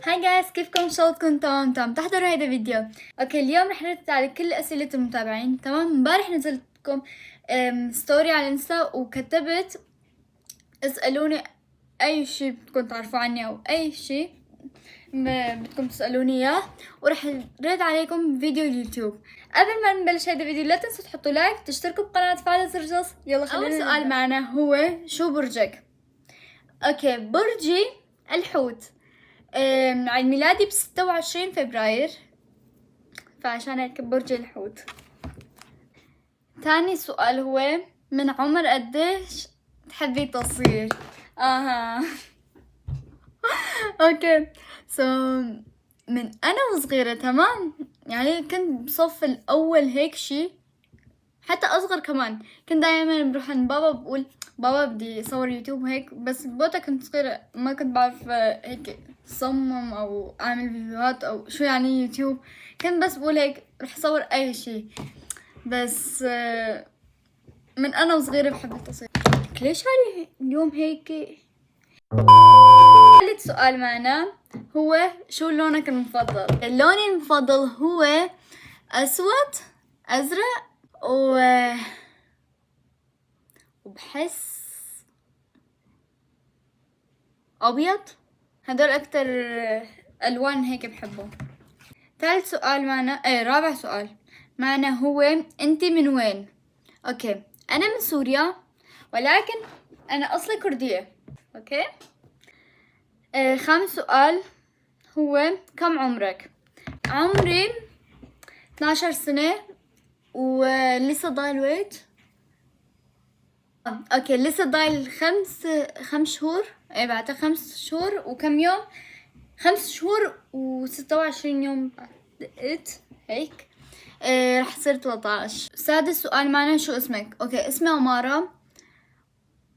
هاي جايز، كيفكم؟ ان شاء الله تكونوا تمام تحضروا هيدا الفيديو. اوكي، اليوم رح نرد على كل اسئله المتابعين. تمام، امبارح نزلت لكم ستوري على الانستا وكتبت اسالوني اي شيء بدكم تعرفوا عني او اي شيء بدكم تسالوني اياه، ورح رد عليكم فيديو اليوتيوب. قبل ما نبلش هيدا الفيديو لا تنسوا تحطوا لايك، تشتركوا بالقناه، تفعلوا زر الجرس. يلا خلينا اول سؤال معنا هو شو برجك؟ اوكي، برجي الحوت. عيد ميلادي ب26 فبراير، فعشان هيك برج الحوت. تاني سؤال هو من عمر قديش تحبي تصير؟ اوكي، من انا وصغيرة، تمام، يعني كنت بصف الاول هيك شي، حتى اصغر كمان. كنت دايما بروح عند بابا بقول بابا بدي اصور يوتيوب هيك، بس بوقتها كنت صغيرة ما كنت بعرف هيك صمم او اعمل فيديوهات او شو يعني يوتيوب. كنت بس بقول هيك رح اصور اي شي، بس من انا وصغيرة بحب التصوير. ليش هاي اليوم هيك؟ ثالث سؤال معنا هو شو لونك المفضل؟ لوني المفضل هو اسود، ازرق، وبحس ابيض. هدول اكتر الوان هيك بحبهم. ثالث سؤال معنا، رابع سؤال معنا هو انتي من وين؟ اوكي، انا من سوريا ولكن انا اصلي كردية. اوكي. خامس سؤال هو كم عمرك؟ عمري 12 سنة ولسه ضايل ويت. اوكي، لسه ضايل خمس شهور. بعد 5 شهور وكم يوم، 5 شهور و26 يوم بعد هيك. رح تصير 13. سادس سؤال معنا شو اسمك؟ اوكي، اسمي عمارة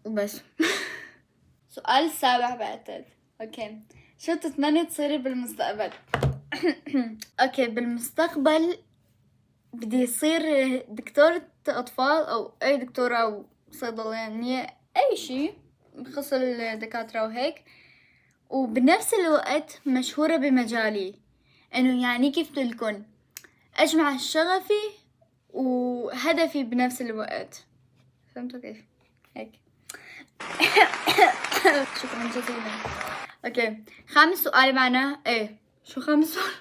وبس. سؤال السابع بعتقد. اوكي، شو تتمنى تصيري بالمستقبل؟ اوكي، بالمستقبل بدي يصير دكتورة اطفال او اي دكتورة او صيدلانية، اي شي بخص الدكاترة وهيك، وبنفس الوقت مشهورة بمجالي. انه يعني كيف تلكن اجمع شغفي وهدفي بنفس الوقت. فهمتوا كيف؟ هيك. شكرا جزيلا. اوكي، خامس سؤال معنا شو خامس سؤال؟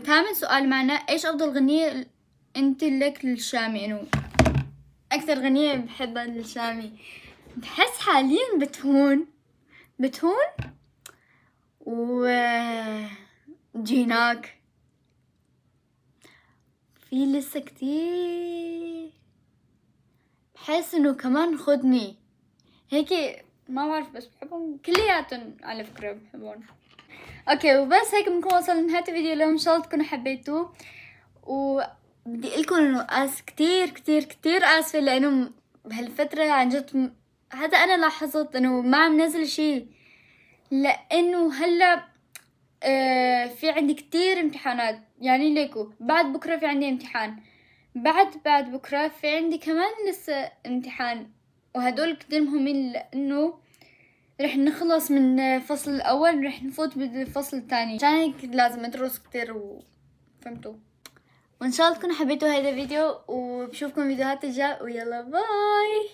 ثامن سؤال معنا ايش افضل غنية انت لك للشامي؟ انه اكثر غنية بحبها للشامي بحس حاليا بتهون و جيناك. في لسه كتير بحس انه كمان خدني هيك، ما بعرف، بس بحبهم كلياتهم على فكرة، بحبهم. اوكي، وبس هيك بنكون وصلنا لنهاية الفيديو اليوم. ان شاء الله تكونوا حبيتوه، وبدي لكم انه كتير كتير كتير اسفة لانه بهالفترة عن جد حتى انا لاحظت انه ما عم نزل شي، لانه هلا في عندي كتير امتحانات. يعني ليكو بعد بكرة في عندي امتحان، بعد بكرة في عندي كمان لسه امتحان، وهدول كتير مهمين لانه رح نخلص من الفصل الاول رح نفوت بالفصل الثاني، عشان هيك لازم ادرس كتير فهمتوا. وان شاء الله تكونوا حبيتوا هذا الفيديو، وبشوفكم فيديوهات الجاي، ويلا باي.